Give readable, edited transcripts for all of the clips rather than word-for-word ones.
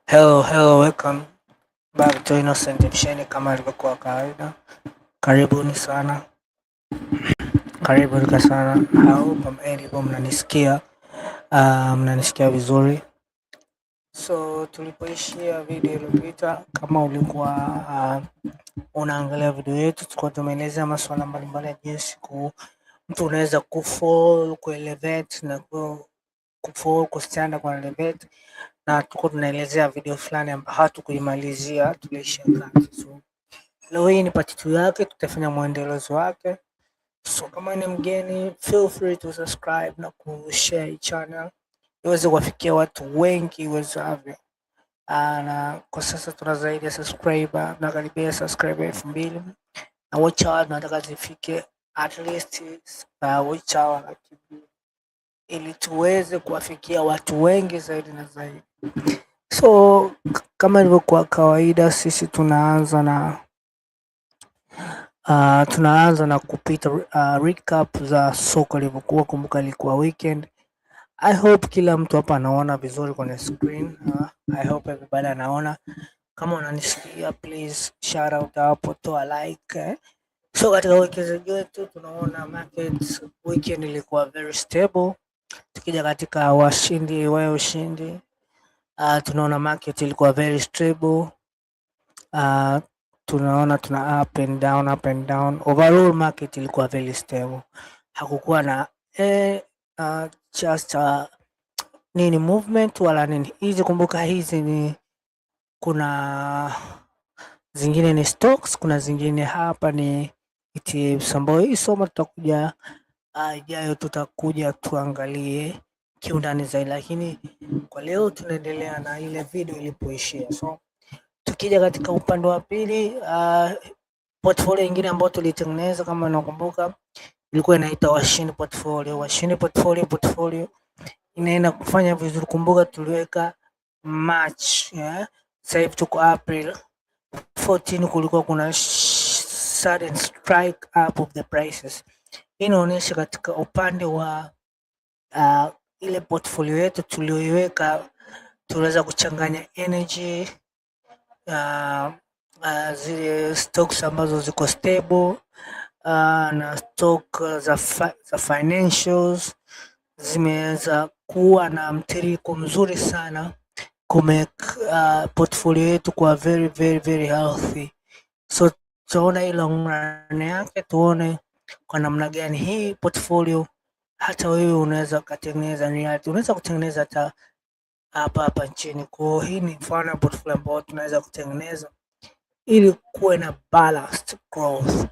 Hello, welcome back to Innocent Mshindi kama ilivyokuwa kawaida. Karibuni sana, karibuni sana. I hope mnanisikia, mnanisikia vizuri. So tulipoishia video iliyopita, kama ulikuwa unaangalia video yetu, tulikuwa tumeelezea masuala mbalimbali ya jinsi mtu unaweza kufall, kuelevate na kufall, kustand, kuelevate, na tuko tunaelezea video fulani ambayo hatukuimalizia, tuliishia kati. So leo hii ni part 2 yake, tutafanya mwendelezo wake. So kama ni mgeni, feel free to subscribe na kushare channel iweze kuwafikia watu wengi iwezavyo. Na kwa sasa tuna zaidi ya subscriber na karibia subscriber 2000, na watch hour nataka zifike at least watch hour laki mbili ili tuweze kuwafikia watu wengi zaidi na zaidi. So kama ilivyokuwa kawaida, sisi tunaanza na kupita recap za soko lilivyokuwa. Kumbuka ilikuwa weekend. I hope kila mtu hapa anaona vizuri kwenye screen. I hope everybody anaona. Kama unanisikia, please shout out hapo, toa like. So katika uwekezaji wetu tunaona market weekend ilikuwa very stable. Tukija katika washindi wa ushindi, tunaona market ilikuwa very stable. Tunaona tuna up and down. Overall market ilikuwa very stable. Hakukuwa na just nini movement wala nini. Hizi kumbuka, hizi ni kuna zingine ni stocks, kuna zingine hapa ni ETFs ambayo hii somo tutakuja ijayo, tutakuja tuangalie kiundani zaidi, lakini kwa leo tunaendelea na ile video ilipoishia. So tukija katika upande wa pili, portfolio nyingine ambayo tulitengeneza kama unakumbuka ilikuwa inaitwa Washindi portfolio. Washindi portfolio inaenda kufanya vizuri. Kumbuka tuliweka March, sasa hivi tuko April 14, kulikuwa kuna sudden strike up of the prices. Hii inaonyesha katika upande wa ile portfolio yetu tulioiweka, tunaweza kuchanganya energy, zile stocks ambazo ziko stable, na stock za financials zimeweza kuwa na mtiririko mzuri sana portfolio yetu kwa very very very healthy. So tuone ile run yake, tuone kwa namna gani hii portfolio hata wewe unaweza kutengeneza reality, unaweza kutengeneza hata hapa nchini. Kwa hii ni mfano wa portfolio ambao tunaweza kutengeneza ili kuwe na balanced growth.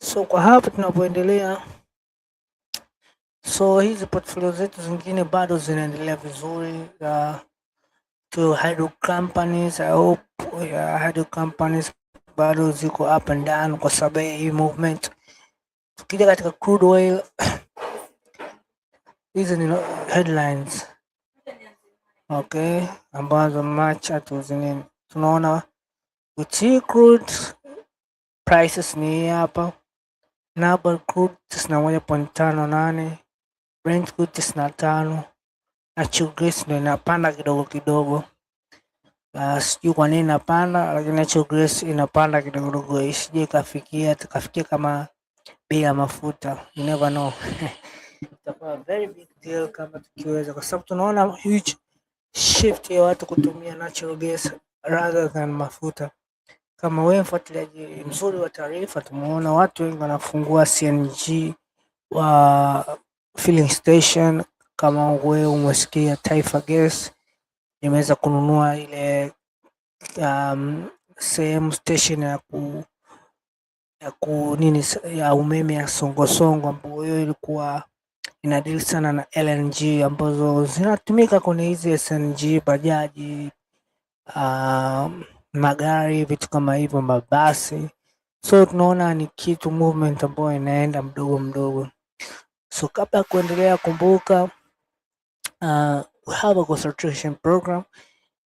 So kwa hapa tunapoendelea, so hizi portfolio zetu zingine bado zinaendelea vizuri. To hydro companies, I hope hydro companies bado ziko up and down kwa sababu hii movement. Tukija katika crude oil, hizi ni headlines okay, ambazo match zinini. Tunaona crude prices ni hapa, Nabal crude 91.58, Brent crude 95, natural gas ndio inapanda kidogo. Sijui kwa nini inapanda, lakini natural gas inapanda kidogo, isije ikafikia kama bei ya mafuta. You never know. Itakuwa very big deal kama tukiweza, kwa sababu tunaona huge shift ya watu kutumia natural gas rather than mafuta. Kama wewe mfuatiliaji mzuri wa taarifa, tumeona watu wengi wanafungua CNG wa filling station. Kama wewe umesikia Taifa Gas imeweza kununua ile sehemu station ya umeme ya Songosongo, ambayo hiyo ilikuwa inadili sana na LNG ambazo zinatumika kwenye hizi SNG, bajaji, magari, vitu kama hivyo, mabasi. So tunaona ni kitu movement ambayo inaenda mdogo. So kabla kuendelea, kumbuka we have a concentration program,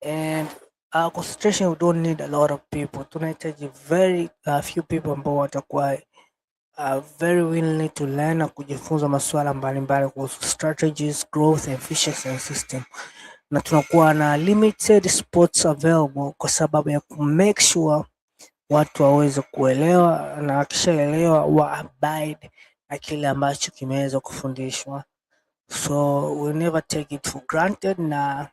and our concentration, we don't need a lot of people. Tunahitaji very few people ambao watakuwa very willing to learn na kujifunza masuala mbalimbali kuhusu strategies, growth, efficiency and system. na tunakuwa na limited spots available kwa sababu ya make sure watu waweze kuelewa, na wakishaelewa wa abide na kile ambacho kimeweza kufundishwa. So we never take it for granted, na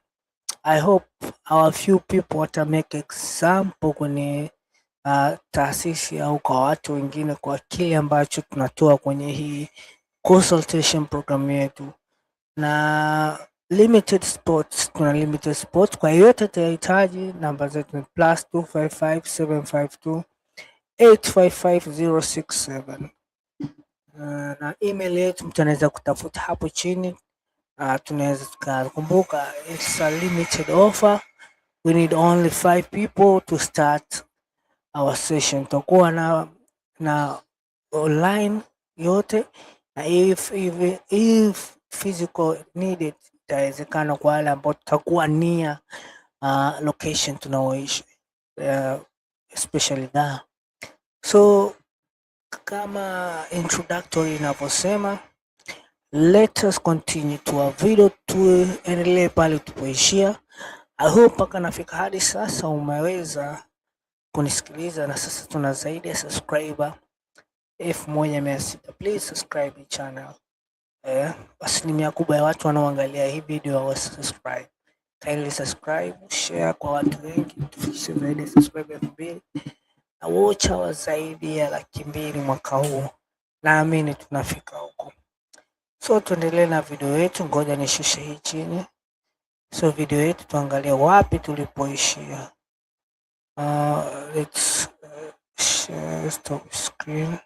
I hope our few people wata make example kwenye taasisi au kwa watu wengine kwa kile ambacho tunatoa kwenye hii consultation program yetu. Na limited spots, tuna limited spots kwa yote atahitaji. Namba zetu ni +255 752 855 067, na email yetu mtu anaweza kutafuta hapo chini. Tunaweza tukakumbuka, it's a limited offer, we need only 5 people to start our session. Tutakuwa na online yote, na if physical needed itawezekana kwa wale ambao tutakuwa near location tunaoishi, especially there. So kama introductory inavyosema, let us continue to our video, tuendelee pale tupoishia. I hope mpaka nafika hadi sasa umeweza kunisikiliza, na sasa tuna zaidi ya subscriber 1600. Please subscribe the channel. Asilimia kubwa ya watu wanaoangalia hii video hawa subscribe. Kindly subscribe, share kwa watu wengi, tufikishe zaidi ya subscribe 2000 na watch hours zaidi ya 200,000 mwaka huu. Naamini tunafika huko. So tuendelee na video yetu, ngoja nishushe hii chini. So video yetu tuangalie wapi tulipoishia. Let's share stop screen.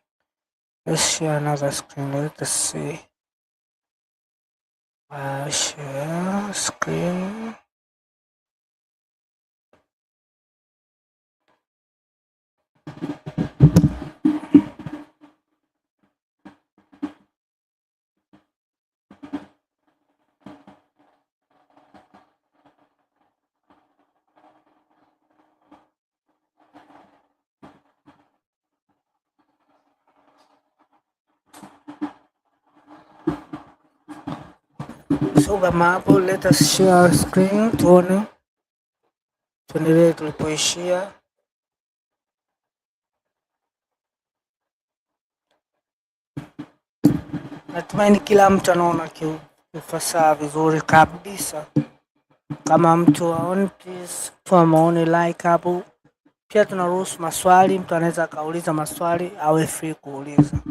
Let's share another screen. Let us see. Share screen. So kama hapo, let us share screen tuone tuendelee tulipoishia. Natumaini kila mtu anaona kiufasaha vizuri kabisa. Kama mtu aone, please toa maoni, like hapo. Pia tunaruhusu maswali, mtu anaweza akauliza maswali, awe free kuuliza.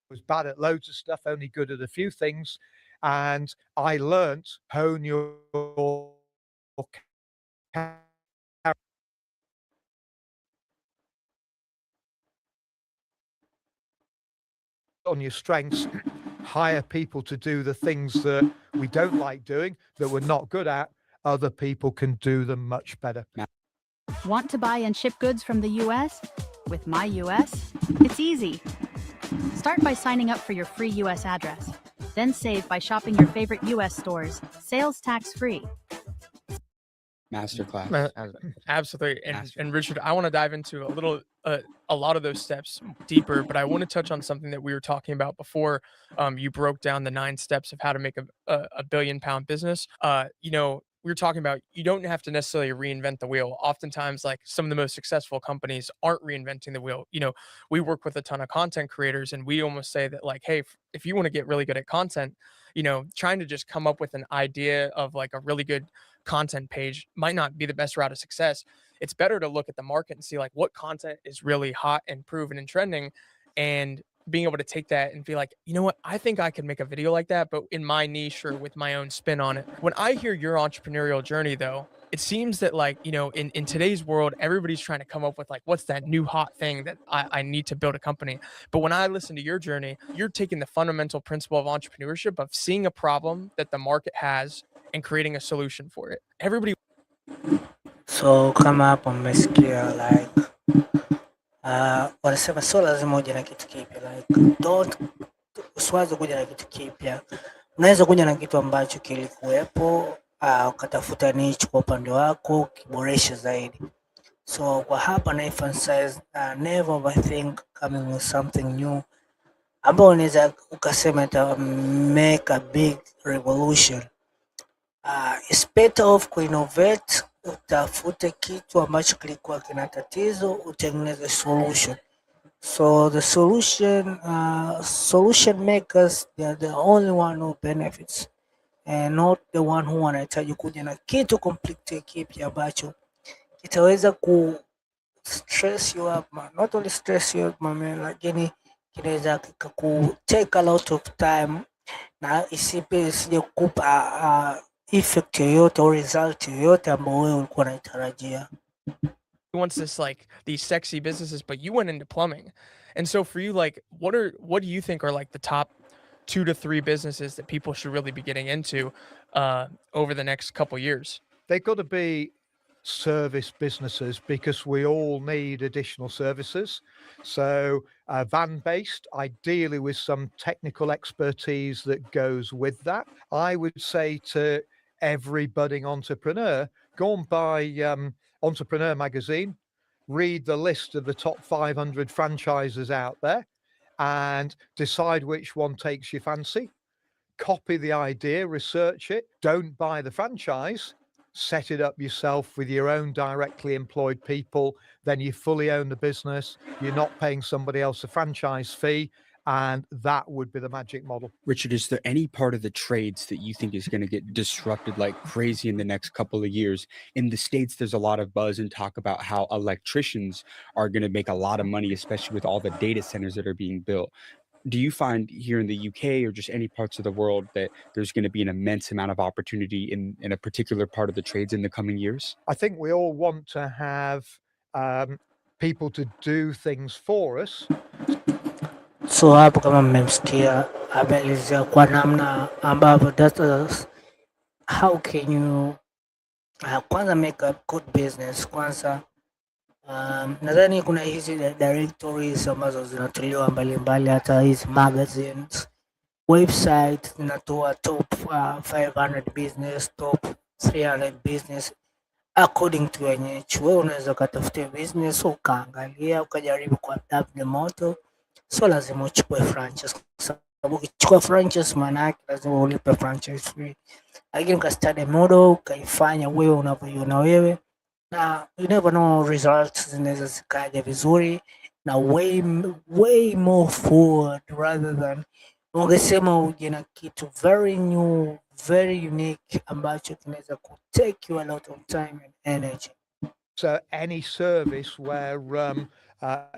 Was bad at loads of stuff, only good at a few things, and I learnt hone your on your strengths, hire people to do the things that we don't like doing, that we're not good at. Other people can do them much better. Want to buy and ship goods from the US? With My US, it's easy. Start by signing up for your free US address. Then save by shopping your favorite US stores, sales tax free. Masterclass. Absolutely. And Richard, I want to dive into a lot of those steps deeper, but I want to touch on something that we were talking about before. You broke down the 9 steps of how to make a £1 billion business. We were talking about, you don't have to necessarily reinvent the wheel. Oftentimes, like, some of the most successful companies aren't reinventing the wheel. We work with a ton of content creators, and we almost say that, like, hey, if you want to get really good at content, trying to just come up with an idea of like a really good content page might not be the best route of success. It's better to look at the market and see like what content is really hot and proven and trending, and being able to take that and be like, you know what, I think I could make a video like that, but in my niche or with my own spin on it. When I hear your entrepreneurial journey, though, it seems that, like, in today's world, everybody's trying to come up with like, what's that new hot thing that I need to build a company. But when I listen to your journey, you're taking the fundamental principle of entrepreneurship of seeing a problem that the market has and creating a solution for it. Everybody. So kama hapo mmesikia like wanasema sio lazima uje na kitu kipya, like usiwaze kuja na kitu kipya. Unaweza kuja na kitu ambacho kilikuwepo, ukatafuta niche kwa upande wako ukiboresha zaidi. So kwa hapa na emphasize, never overthink coming with something new ambao unaweza ukasema ita make a big revolution. It's better off kuinnovate, utafute kitu ambacho kilikuwa kina tatizo, utengeneze solution. So the solution makers, they are the only one who benefits and not the one who wanahitaji kuja na kitu completely kipya ambacho kitaweza ku stress you up, man. Not only stress you up, man, lakini kinaweza kikaku take a lot of time na isije kukupa effect yoyote au result yoyote ambayo wewe ulikuwa unaitarajia. He wants this like these sexy businesses, but you went into plumbing. And so for you, like what do you think are like the top 2 to 3 businesses that people should really be getting into over the next couple years? They've got to be service businesses because we all need additional services. So van-based, ideally with some technical expertise that goes with that. I would say to every budding entrepreneur, go and buy Entrepreneur magazine, read the list of the top 500 franchises out there and decide which one takes your fancy. Copy the idea, research it, don't buy the franchise, set it up yourself with your own directly employed people, then you fully own the business, you're not paying somebody else a franchise fee, and that would be the magic model. Richard, is there any part of the trades that you think is going to get disrupted like crazy in the next couple of years? In the States, there's a lot of buzz and talk about how electricians are going to make a lot of money, especially with all the data centers that are being built. Do you find here in the UK or just any parts of the world that there's going to be an immense amount of opportunity in a particular part of the trades in the coming years? I think we all want to have people to do things for us. So hapo kama mmemsikia ameelezea kwa namna ambavyo how can you kwanza make a good business kwanza. Nadhani kuna hizi directories ambazo zinatolewa mbalimbali, hata hizi magazines, website zinatoa top 500 business, top 300 business according to your niche. Wewe unaweza ukatafutia business ukaangalia ukajaribu kuadapt the model. So lazima uchukue franchise, sababu ukichukua franchise maana yake lazima ulipe franchise fee, lakini ukastudy model ukaifanya wewe unavyoiona wewe, na you never know results zinaweza zikaja vizuri na way more forward rather than ungesema uje na kitu very new, very unique ambacho kinaweza ku take you a lot of time and energy. So any service where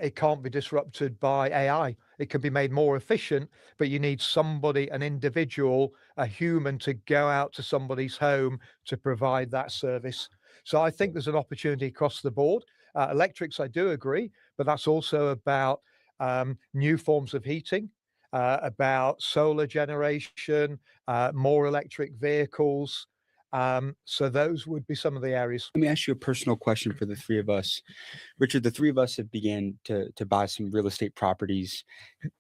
it can't be disrupted by AI. It can be made more efficient, but you need somebody, an individual, a human to go out to somebody's home to provide that service. So I think there's an opportunity across the board. Electrics, I do agree, but that's also about new forms of heating, about solar generation, more electric vehicles. So those would be some of the areas. Let me ask you a personal question for the three of us. Richard, the three of us have began to buy some real estate properties,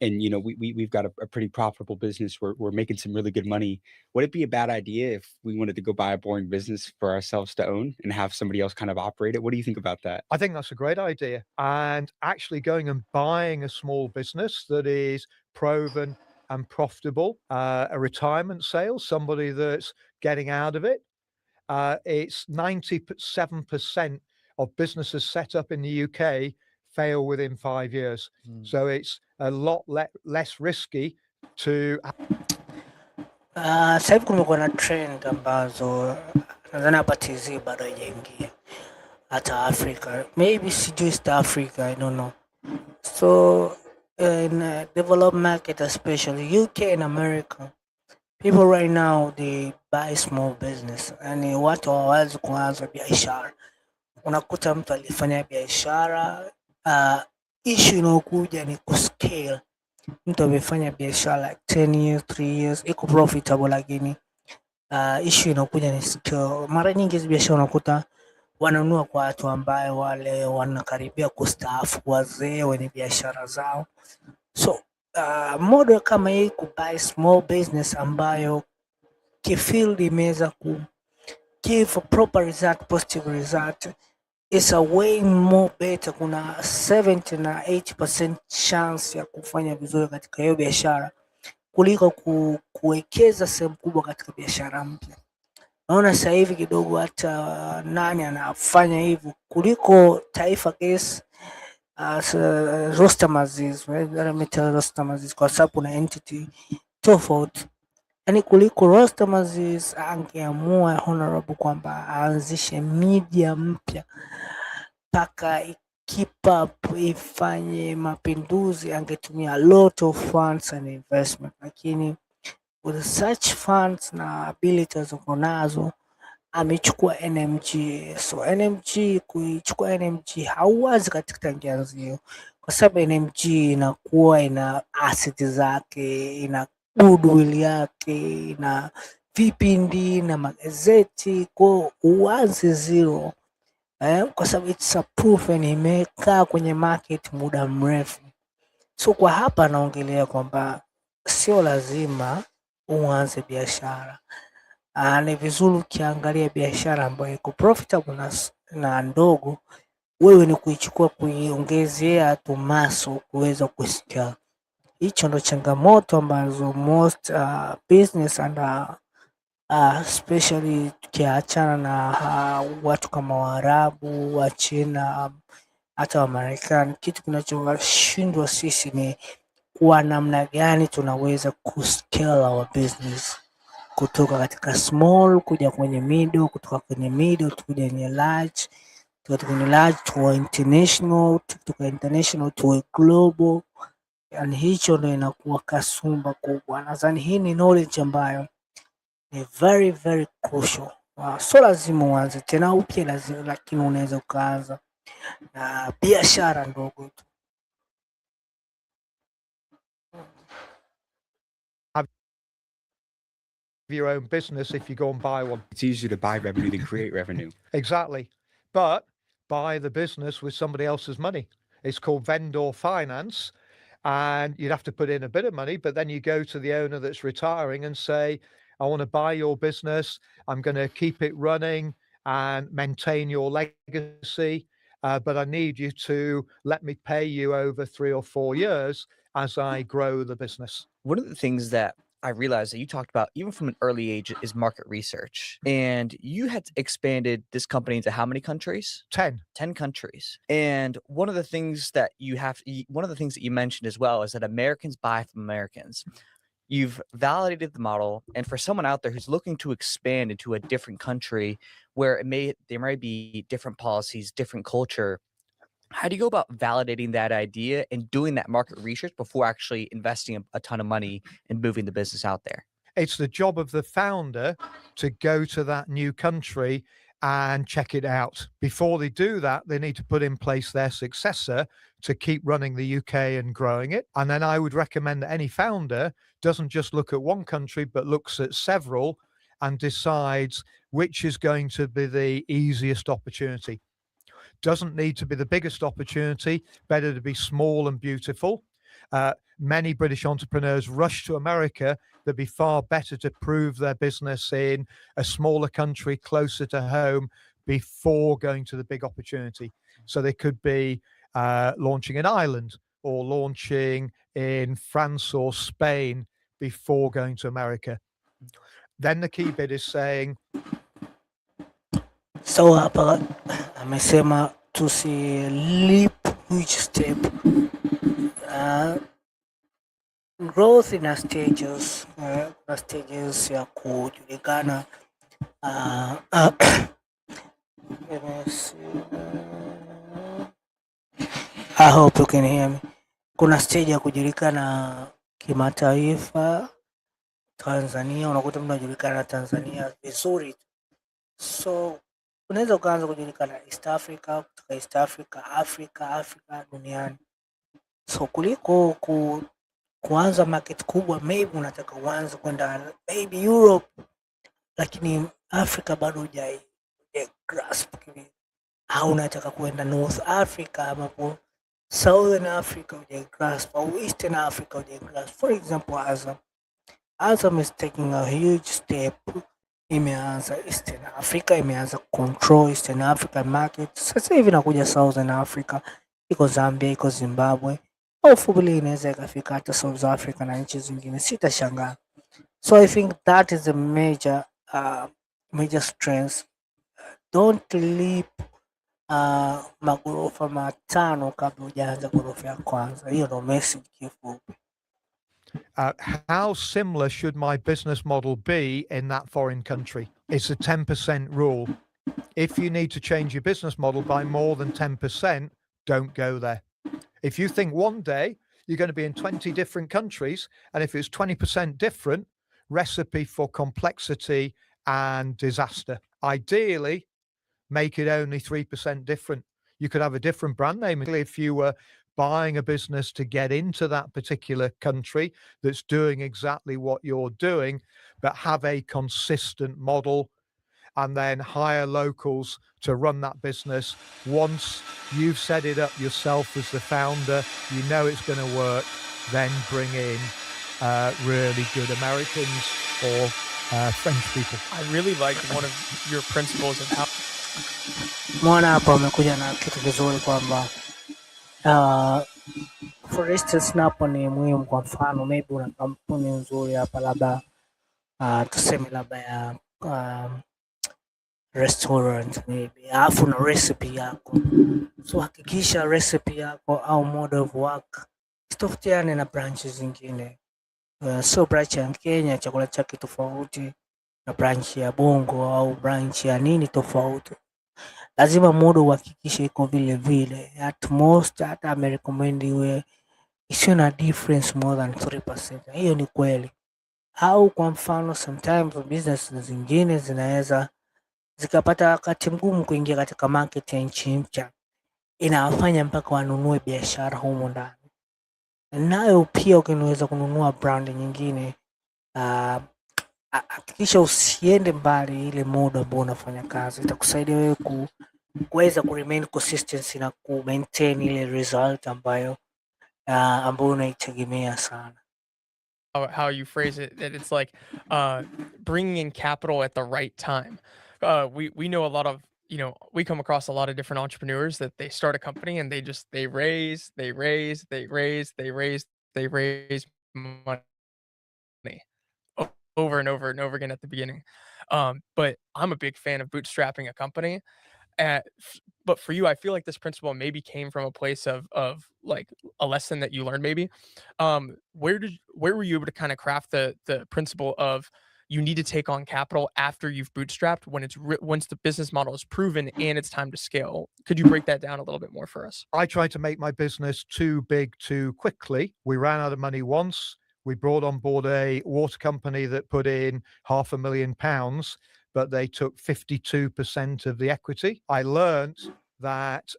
and we've got a pretty profitable business. We're making some really good money. Would it be a bad idea if we wanted to go buy a boring business for ourselves to own and have somebody else kind of operate it? What do you think about that? I think that's a great idea. And actually going and buying a small business that is proven and profitable, a retirement sale, somebody that's getting out of it. It's 97% of businesses set up in the UK fail within 5 years. So it's a lot less risky to. Sasa hivi kumekuwa na trend ambazo nadhani hapa TZ bado haijaingia, hata Africa, maybe sijui East Africa, I don't know. So in developed market, especially UK and America, people right now they buy small business. Yani watu hawawazi kuanza biashara. Unakuta mtu alifanya biashara, issue inayokuja ni kuscale. Mtu amefanya biashara like 10 years, 3 years, iko profitable, lakini issue inakuja ni scale. Mara nyingi hizo biashara unakuta wananunua kwa watu ambayo wale wanakaribia kustaafu, wazee wenye biashara zao. So model kama hii kubuy small business ambayo kifield imeweza ku give proper result, positive result is a way more better. Kuna 70 na 80% chance ya kufanya vizuri katika hiyo biashara kuliko kuwekeza sehemu kubwa katika biashara mpya. Naona sasa hivi kidogo hata nani anafanya hivyo kuliko Taifa Gas, Rostam Aziz, Rostam Aziz kwa sababu kuna entity tofauti. Yani kuliko Rostam Aziz angeamua honorable kwamba aanzishe media mpya mpaka keep up ifanye mapinduzi, angetumia a lot of funds and investment, lakini with such funds na ability alizokuwa nazo amechukua NMG. So NMG, kuichukua NMG hauwazi katika ngianzio, kwa sababu NMG inakuwa ina asset zake, ina goodwill yake, ina vipindi na magazeti, kwa uwazi zero kwa sababu it's a proven, imekaa kwenye market muda mrefu. So kwa hapa naongelea kwamba sio lazima uanze biashara. Ni vizuri ukiangalia biashara ambayo iko profitable na ndogo, wewe ni kuichukua kuiongezea tu muscle kuweza kuscale. Hicho ndo changamoto ambazo most business and especially tukiachana na watu kama Waarabu, wa China, hata wa Marekani, kitu kinachowashindwa sisi ni kwa namna gani tunaweza kuscale our business kutoka katika small kuja kwenye middle, kutoka kwenye middle kuja kwenye large, kutoka kwenye large to international, kutoka international to global. Yani hicho ndio inakuwa kasumba kubwa. Nadhani hii ni knowledge ambayo ni very very crucial. So lazima uanze tena upya lazima, lakini unaweza ukaanza na biashara ndogo tu. Your own business if you go and buy one. It's easier to buy revenue than create revenue. Exactly. But buy the business with somebody else's money. It's called vendor finance. And you'd have to put in a bit of money, but then you go to the owner that's retiring and say, I want to buy your business. I'm going to keep it running and maintain your legacy. But I need you to let me pay you over 3 or 4 years as I grow the business. One of the things that I realized that you talked about, even from an early age, is market research. And you had expanded this company into how many countries? 10. 10 countries. And one of the things that you mentioned as well is that Americans buy from Americans. You've validated the model, and for someone out there who's looking to expand into a different country where there might be different policies, different culture, how do you go about validating that idea and doing that market research before actually investing a ton of money and moving the business out there? It's the job of the founder to go to that new country and check it out. Before they do that, they need to put in place their successor to keep running the UK and growing it. And then I would recommend that any founder doesn't just look at one country, but looks at several and decides which is going to be the easiest opportunity. Doesn't need to be the biggest opportunity, better to be small and beautiful. Many British entrepreneurs rush to America. They'd be far better to prove their business in a smaller country closer to home before going to the big opportunity. So they could be launching in Ireland or launching in France or Spain before going to America. Then the key bit is saying, So hapa amesema leap which step. Growth in stages, kuna stages ya kujulikana. I hope you can hear me. Kuna stage ya kujulikana kimataifa. Tanzania, unakuta mtu anajulikana Tanzania vizuri. So unaweza ukaanza kujulikana East Africa, kutoka East Africa, Africa duniani. So kuliko kuanza market kubwa, maybe unataka uanze kwenda maybe Europe, lakini Africa bado hujai grasp au unataka kwenda North Africa ambapo Southern Africa hujagrasp au Eastern Africa hujagrasp. For example, Azam is taking a huge step. Imeanza Eastern Africa, imeanza control Eastern African market. Sasa hivi nakuja Southern Africa, iko Zambia, iko Zimbabwe, hopefully inaweza ikafika hata South Africa na nchi zingine, sitashangaa. So I think that is a major strength. Don't leap magorofa matano kabla hujaanza gorofa ya kwanza. Hiyo ndo message kifupi. How similar should my business model be in that foreign country? It's a 10% rule. If you need to change your business model by more than 10%, don't go there. If you think one day you're going to be in 20 different countries, and if it's 20% different, recipe for complexity and disaster. Ideally, make it only 3% different. You could have a different brand name if you were buying a business to get into that particular country that's doing exactly what you're doing, but have a consistent model and then hire locals to run that business. Once you've set it up yourself as the founder, you know it's going to work, then bring in really good Americans or French people. I really like one of your principles of how Mwana hapa amekuja na kitu kizuri kwamba for instance napo ni muhimu. Kwa mfano maybe una kampuni nzuri hapa, labda tuseme labda ya restaurant maybe, alafu na recipe yako, so hakikisha recipe yako au model of work isitofautiane na branches zingine. So branch ya Kenya chakula chake tofauti na branch ya Bongo au branch ya nini tofauti. Lazima model uhakikishe iko vile vile. At most hata amerecommend iwe isiwe na difference more than 3%. Hiyo ni kweli. Au kwa mfano sometimes business zingine zinaweza zikapata wakati mgumu kuingia katika market ya nchi mpya, inawafanya mpaka wanunue biashara humo ndani. Nayo pia ukiweza kununua brand nyingine, hakikisha usiende mbali ile muda ambao unafanya kazi. Itakusaidia wewe kuweza remain consistency na maintain ile result ambayo unaitegemea sana. how you phrase it, that it's like bringing in capital at the right time. We know a lot of, we come across a lot of different entrepreneurs that they start a company and they raise money over and over and over again at the beginning. But I'm a big fan of bootstrapping a company. But for you, I feel like this principle maybe came from a place of like a lesson that you learned maybe. Where were you able to kind of craft the principle of you need to take on capital after you've bootstrapped when once the business model is proven and it's time to scale? Could you break that down a little bit more for us? I tried to make my business too big too quickly. We ran out of money once. We brought on board a water company that put in £500,000, but they took 52% of the equity. I learned that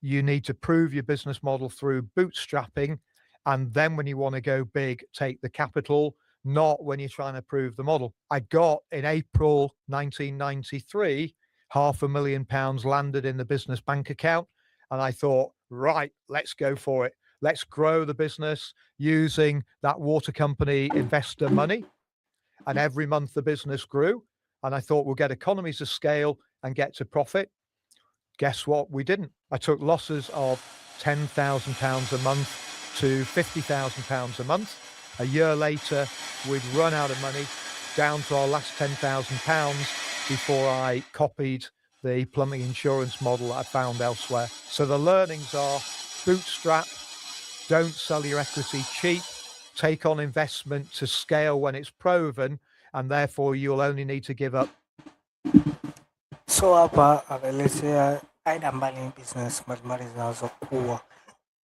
you need to prove your business model through bootstrapping. And then when you want to go big, take the capital, not when you're trying to prove the model. I got in April 1993, £500,000 landed in the business bank account. And I thought, right, let's go for it. Let's grow the business using that water company investor money. And every month the business grew. And I thought we'll get economies of scale and get to profit. Guess what? We didn't. I took losses of £10,000 a month to £50,000 a month. A year later, we'd run out of money, down to our last £10,000 before I copied the plumbing insurance model I found elsewhere. So the learnings are bootstrap, don't sell your equity cheap, take on investment to scale when it's proven, and therefore you'll only need to give up. So hapa anaelezea aina mbali business mbalimbali zinazokuwa.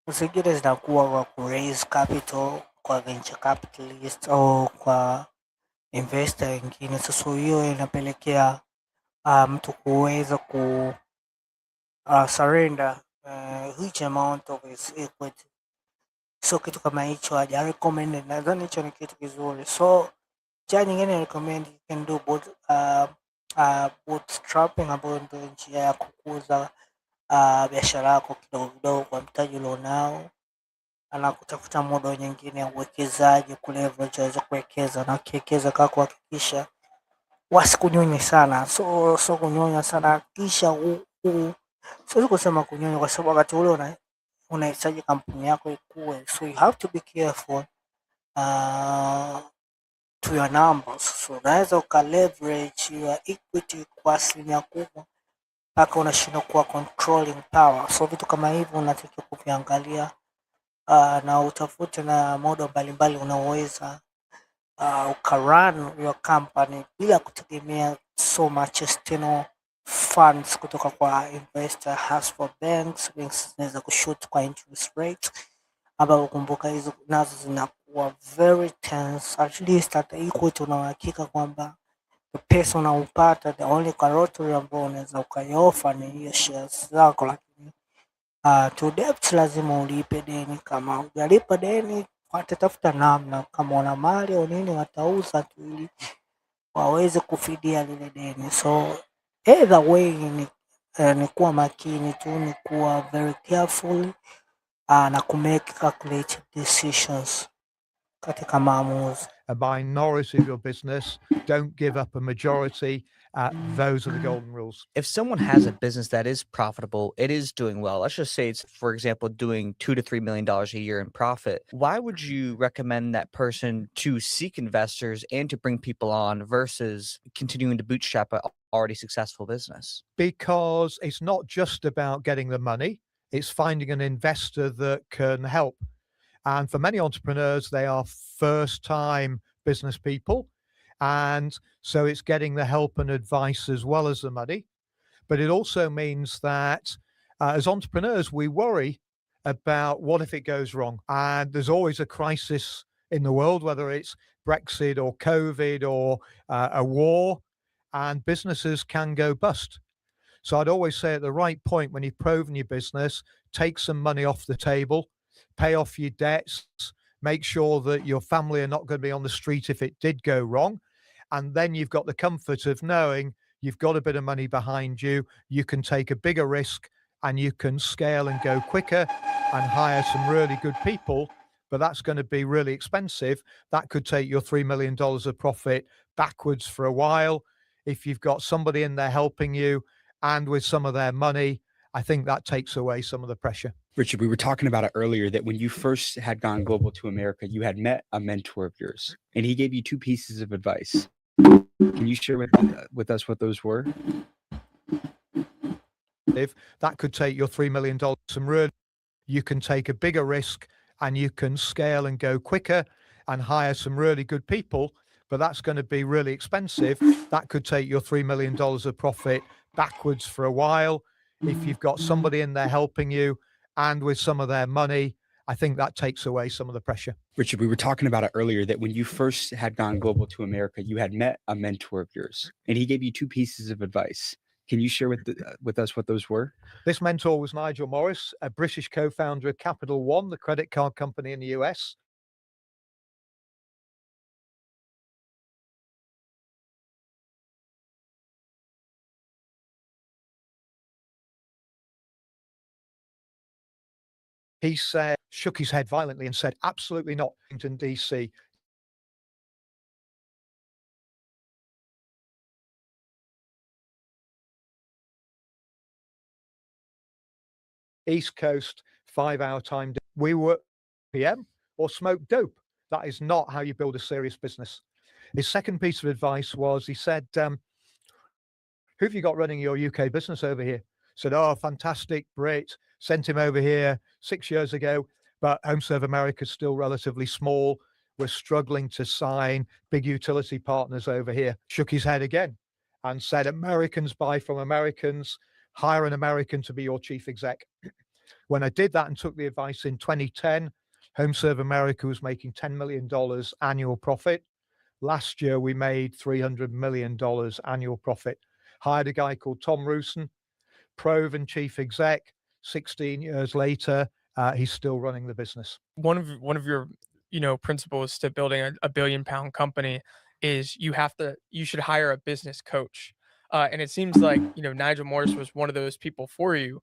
Zingine zinakuwa kwa kuraise capital kwa venture capitalist au kwa investor wengine. Sasa hiyo inapelekea mtu kuweza surrender huge amount of his equity. So kitu kama hicho haja recommend. Nadhani hicho ni kitu kizuri. So cha nyingine recommend you can do both bootstrapping ambayo ndio njia ya kukuza biashara yako kidogo kidogo kwa mtaji ulionao, na kutafuta modo nyingine ya uwekezaji kuleverage waweze kuwekeza, na ukiwekeza kaa kuhakikisha wasikunyonye sana, so kunyonya sana, hakikisha siwezi kusema kunyonya kwa sababu wakati ule unahitaji kampuni yako ikue, so you have to be careful to your numbers. So unaweza ukaleverage your equity kwa asilimia kubwa mpaka unashindwa kuwa controlling power. So vitu kama hivyo unatakiwa kuviangalia, na utafute na modo mbalimbali unaoweza ukarun your company bila kutegemea so much external funds kutoka kwa investor, has for banks zinaweza kushoot kwa interest rate, ambapo kumbuka hizo nazo zinakuwa very tense. At least hata equity una uhakika kwamba the pesa unaupata, the only collateral ambao unaweza ukaiofa ni hiyo shares zako, lakini to debt lazima ulipe deni. Kama hujalipa deni watatafuta namna, kama una mali au nini watauza tu ili waweze kufidia lile deni. So either way ni kuwa makini tu, ni kuwa very careful na kumake calculated decisions katika maamuzi. A minority of your business, don't give up a majority. Those are the golden rules. If someone has a business that is profitable, it is doing well. Let's just say it's, for example, doing $2 to $3 million a year in profit. Why would you recommend that person to seek investors and to bring people on versus continuing to bootstrap an already successful business? Because it's not just about getting the money, it's finding an investor that can help. And for many entrepreneurs, they are first-time business people. And so it's getting the help and advice as well as the money. But it also means that as entrepreneurs, we worry about what if it goes wrong. And there's always a crisis in the world, whether it's Brexit or COVID or a war, and businesses can go bust. So I'd always say at the right point, when you've proven your business, take some money off the table, pay off your debts, make sure that your family are not going to be on the street if it did go wrong. And then you've got the comfort of knowing you've got a bit of money behind you, you can take a bigger risk and you can scale and go quicker and hire some really good people. But that's going to be really expensive. That could take your $3 million of profit backwards for a while. If you've got somebody in there helping you and with some of their money, I think that takes away some of the pressure. Richard, we were talking about it earlier that when you first had gone global to America, you had met a mentor of yours and he gave you 2 pieces of advice. Can you share with us what those were? If that could take your $3 million, some really, you can take a bigger risk and you can scale and go quicker and hire some really good people, but that's going to be really expensive. That could take your $3 million of profit backwards for a while. If you've got somebody in there helping you and with some of their money, I think that takes away some of the pressure. Richard, we were talking about it earlier that when you first had gone global to America, you had met a mentor of yours and he gave you 2 pieces of advice. Can you share with us what those were? This mentor was Nigel Morris, a British co-founder of Capital One, the credit card company in the US. He said, shook his head violently and said, absolutely not, Washington, DC. East Coast, 5-hour time. We were PM or smoke dope. That is not how you build a serious business. His second piece of advice was, he said, who have you got running your UK business over here? Said, oh, fantastic, great. Sent him over here 6 years ago, but HomeServe America is still relatively small. We're struggling to sign big utility partners over here. Shook his head again and said, Americans buy from Americans, hire an American to be your chief exec. When I did that and took the advice in 2010, HomeServe America was making $10 million annual profit. Last year, we made $300 million annual profit. Hired a guy called Tom Roosen, proven chief exec. 16 years later, he's still running the business. One of your principles to building a billion-pound company is you should hire a business coach. And it seems like, Nigel Morris was one of those people for you.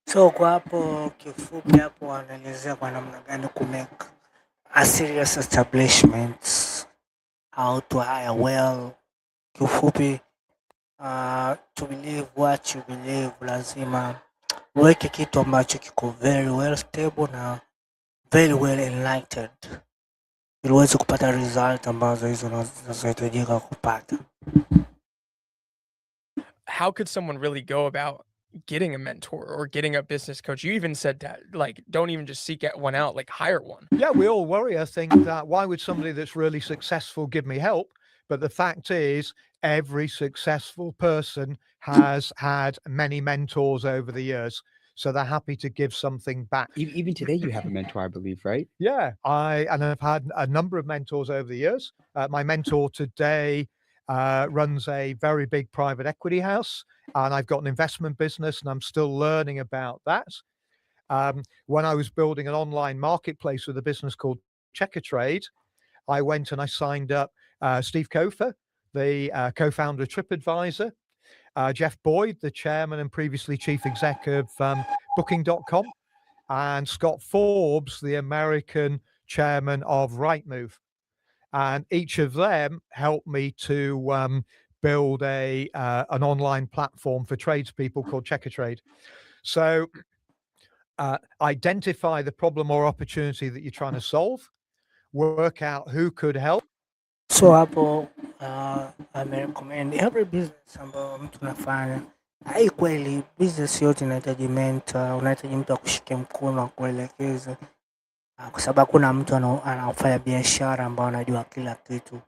So kwa hapo kifupi hapo wanaelezea kwa namna gani kumake a serious establishments, how to hire well. Kiufupi to believe what you believe, lazima uweke kitu ambacho kiko very well stable na very well enlightened ili uweze kupata result ambazo hizo zinazohitajika kupata. How could someone really go about getting a mentor or getting a business coach? You even said that, like, don't even just seek one out, like hire one. Yeah, we all worry, I think, that why would somebody that's really successful give me help? But the fact is, every successful person has had many mentors over the years. So they're happy to give something back. Even today, you have a mentor, I believe, right? Yeah, I've had a number of mentors over the years. My mentor today runs a very big private equity house, and I've got an investment business, and I'm still learning about that. When I was building an online marketplace with a business called Trade, I went and I signed up Steve Kofer, the co-founder of TripAdvisor, Jeff Boyd, the chairman and previously chief exec of Booking.com, and Scott Forbes, the American chairman of Rightmove. And each of them helped me to build an online platform for tradespeople called Trade. So identify the problem or opportunity that you're trying to solve, work out who could help. So hapo amerecommend every business ambayo mtu anafanya. Hai kweli business yote inahitaji mentor, unahitaji mtu akushike mkono akuelekeze. Kwa sababu hakuna mtu anafanya biashara ambao anajua kila kitu.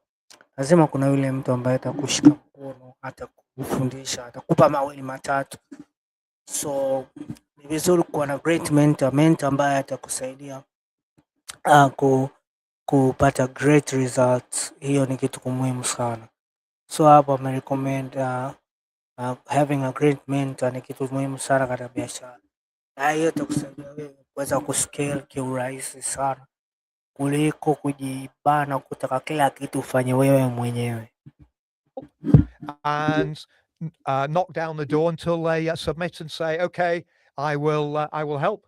Lazima kuna yule mtu ambaye atakushika mkono, atakufundisha, atakupa mawili matatu. So ni vizuri kuwa na great mentor ambaye atakusaidia kupata great results. Hiyo ni kitu muhimu sana. So hapo amerecommend having a great mentor ni kitu muhimu sana katika biashara. Na hiyo itakusaidia wewe kuweza kuscale kiurahisi sana kuliko kujibana kutaka kila kitu ufanye wewe mwenyewe. And knock down the door until they submit and say, okay, I will help.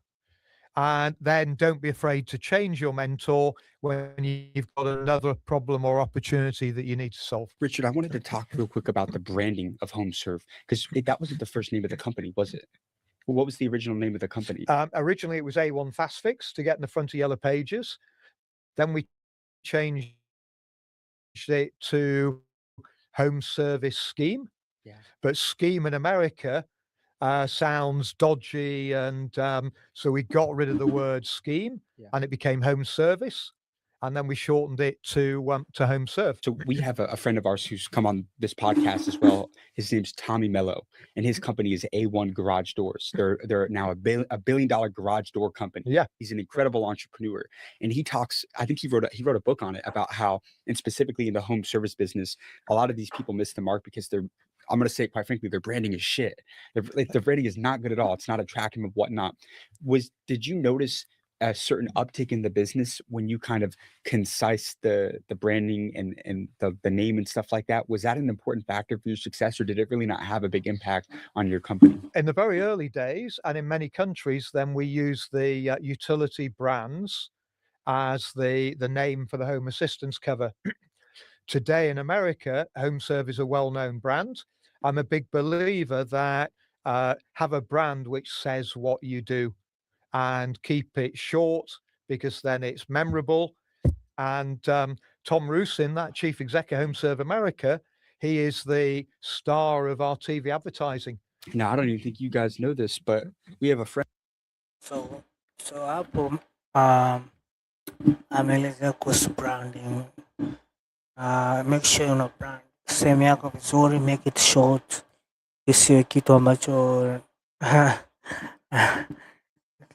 And then don't be afraid to change your mentor when you've got another problem or opportunity that you need to solve. Richard, I wanted to talk real quick about the branding of HomeServe, because that wasn't the first name of the company, was it? What was the original name of the company? Originally, it was A1 Fast Fix to get in the front of Yellow Pages. Then we changed it to Home Service Scheme. Yeah. But scheme in America sounds dodgy, and so we got rid of the word scheme, and it became Home Service, and then we shortened it to Home Serve. So we have a friend of ours who's come on this podcast as well. His name's Tommy Mello, and his company is A1 Garage Doors. They're now a $1 billion garage door company. Yeah, he's an incredible entrepreneur, and he talks. I think he wrote a book on it about how, and specifically in the home service business, a lot of these people miss the mark because I'm going to say, quite frankly, their branding is shit. Their branding is not good at all. It's not attractive and whatnot. Did you notice a certain uptick in the business when you kind of concise the branding and the name and stuff like that? Was that an important factor for your success, or did it really not have a big impact on your company? In the very early days, and in many countries, then we use the utility brands as the name for the home assistance cover. Today in America, HomeServe is a well-known brand. I'm a big believer that have a brand which says what you do, and keep it short, because then it's memorable. And Tom Rusin, that chief exec of HomeServe America, he is the star of our TV advertising. Now, I don't even think you guys know this, but we have a friend. So hapo ameelezea kuhusu branding. Make sure una brand sehemu yako vizuri, make it short, isiwe kitu ambacho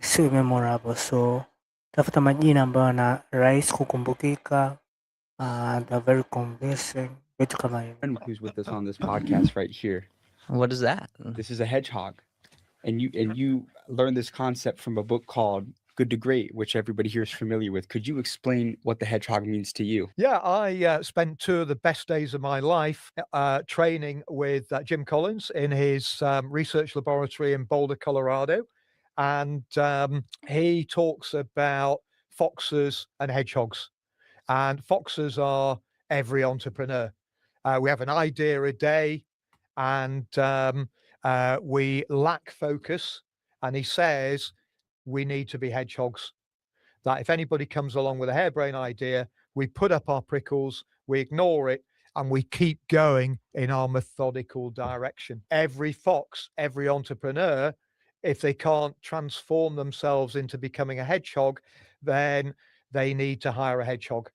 isiwe memorable. So tafuta majina ambayo yana rahisi kukumbukika, they're very convincing, vitu kama hivyo. Friend who's with us on this podcast right here. What is that? This is a hedgehog, and you learned this concept from a book called good to great, which everybody here is familiar with. Could you explain what the hedgehog means to you? Yeah, I spent 2 of the best days of my life training with Jim Collins in his research laboratory in Boulder, Colorado. And he talks about foxes and hedgehogs. And foxes are every entrepreneur. We have an idea a day, and we lack focus. And he says we need to be hedgehogs. That if anybody comes along with a harebrained idea, we put up our prickles, we ignore it, and we keep going in our methodical direction. Every fox, every entrepreneur, if they can't transform themselves into becoming a hedgehog, then they need to hire a hedgehog.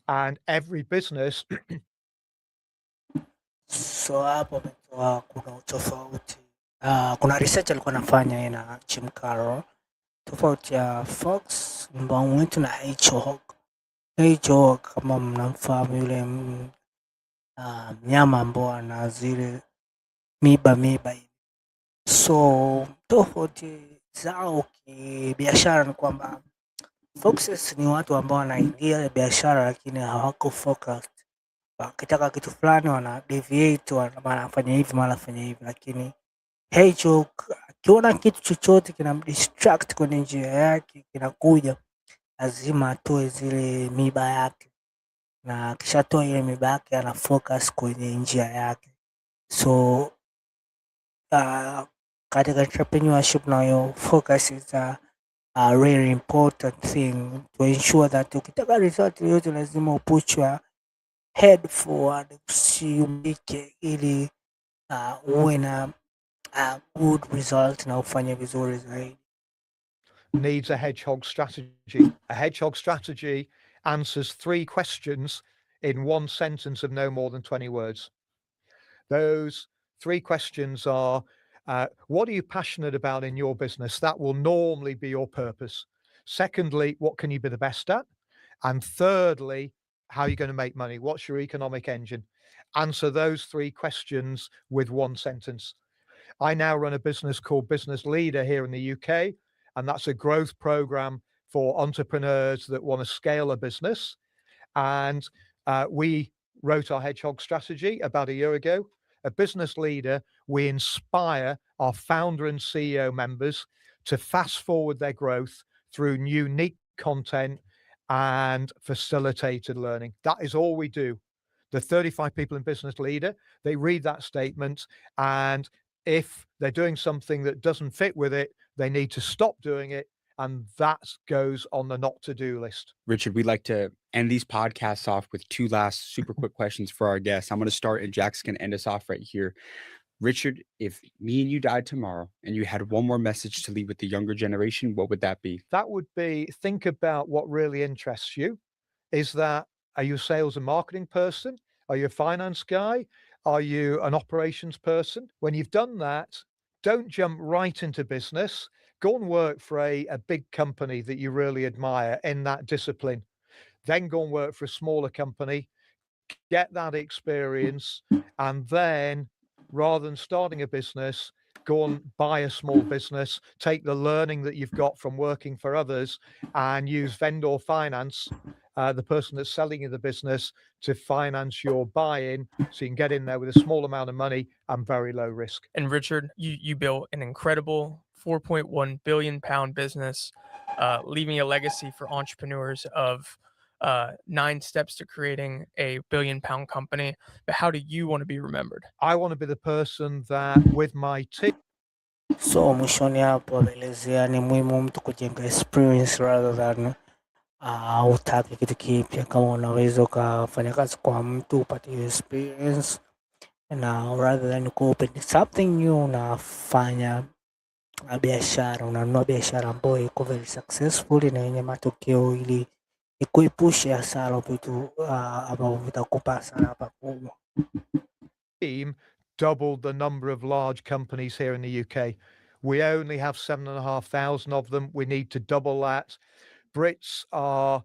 And every business So hapo ametoa kuna utofauti. Kuna research alikuwa anafanya yeye na Jim Carroll, tofauti ya fox, mbwa mwitu na hedgehog. Hedgehog kama mnamfahamu yule mnyama ambao ana zile miba hivi. So tofauti zao kibiashara ni kwamba foxes ni watu ambao wanaingia biashara lakini hawako focused. Wakitaka kitu fulani wana deviate, wanafanya hivi mara fanya hivi, lakini hedgehog akiona kitu chochote kinamdistract kwenye njia yake kinakuja, lazima atoe zile miba yake, na akishatoa ile miba yake ana focus kwenye njia yake. So katika entrepreneurship nayo focus is a really important thing to ensure that ukitaka result yoyote lazima put your head forward, usiumike, ili uwe na good result na ufanye vizuri zaidi. needs a hedgehog strategy. A hedgehog strategy answers 3 questions in 1 sentence of no more than 20 words. Those 3 questions are, what are you passionate about in your business? That will normally be your purpose. Secondly, what can you be the best at? And thirdly, how are you going to make money? What's your economic engine? Answer those 3 questions with 1 sentence. I now run a business called Business Leader here in the UK, and that's a growth program for entrepreneurs that want to scale a business. And we wrote our hedgehog strategy about a year ago. A Business Leader, we inspire our founder and CEO members to fast forward their growth through unique content and facilitated learning. That is all we do. The 35 people in Business Leader, they read that statement, and if they're doing something that doesn't fit with it, they need to stop doing it, and that goes on the not to do list. Richard, we'd like to end these podcasts off with 2 last super quick questions for our guests. I'm going to start, and Jack's going to end us off right here. Richard, if me and you died tomorrow and you had one more message to leave with the younger generation, what would that be? That would be, think about what really interests you. Are you a sales and marketing person? Are you a finance guy? Are you an operations person? When you've done that, don't jump right into business. Go and work for a big company that you really admire in that discipline. Then go and work for a smaller company, get that experience, and then rather than starting a business, go and buy a small business, take the learning that you've got from working for others and use vendor finance, the person that's selling you the business, to finance your buy-in so you can get in there with a small amount of money and very low risk. And Richard, you built an incredible 4.1 billion pound business, leaving a legacy for entrepreneurs of 9 steps to creating a billion-pound company. But how do you want to be remembered? I want to be the person that with my team. So mwishoni hapo ameelezea ni muhimu mtu kujenga experience rather than utake kitu kipya. Kama unaweza ukafanya kazi kwa mtu upate hiyo experience, na rather than open something new, unafanya biashara, unanunua biashara ambayo iko very successful na yenye matokeo, ili ikuepushe hasara, vitu ambavyo vitakupa hasara pakubwa. Team doubled the number of large companies here in the UK. We only have 7,500 of them. We need to double that. Brits are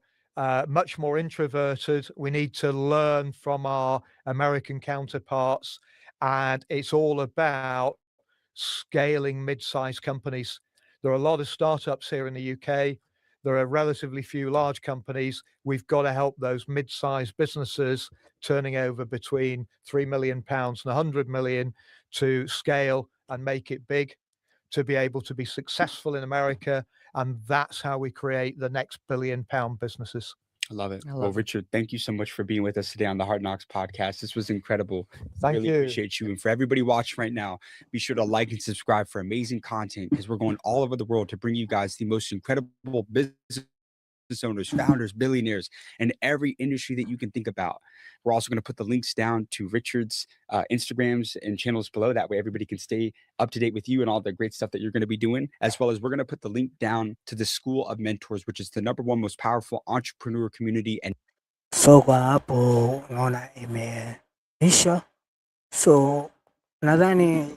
much more introverted. We need to learn from our American counterparts, and it's all about scaling mid-sized companies. There are a lot of startups here in the UK. There are relatively few large companies. We've got to help those mid-sized businesses turning over between £3 million and 100 million to scale and make it big, to be able to be successful in America. And that's how we create the next £1 billion businesses. I love it. I Well, love it. Richard, thank you so much for being with us today on the Hard Knocks podcast. This was incredible. Thank Really you. appreciate you. And for everybody watching right now, be sure to like and subscribe for amazing content, because we're going all over the world to bring you guys the most incredible business owners, founders, billionaires, and every industry that you can think about. We're also going to put the links down to Richard's Instagrams and channels below. That way everybody can stay up to date with you and all the great stuff that you're going to be doing, as well as we're going to put the link down to the School of Mentors, which is the #1 most powerful entrepreneur community. And So kwa hapo naona imeisha. So nadhani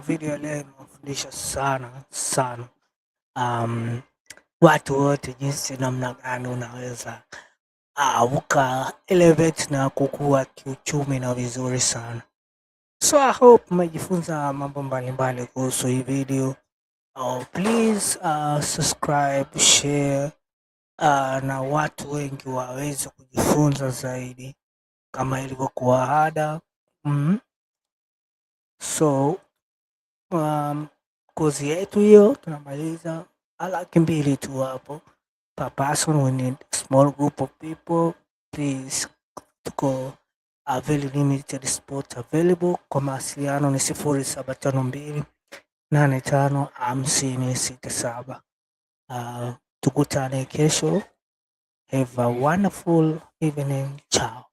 video leo imewafundisha sana watu wote jinsi namna gani unaweza uka elevate na kukua kiuchumi na vizuri sana. So I hope umejifunza mambo mbalimbali kuhusu hii video. Please subscribe, share na watu wengi waweze kujifunza zaidi kama ilivyokuwa ada. So kozi yetu hiyo tunamaliza 200,000 tu hapo per person. We need a small group of people. Please, tuko very limited spot available. Kwa mawasiliano ni 0722855067. Tukutane kesho. Have a wonderful evening. Ciao.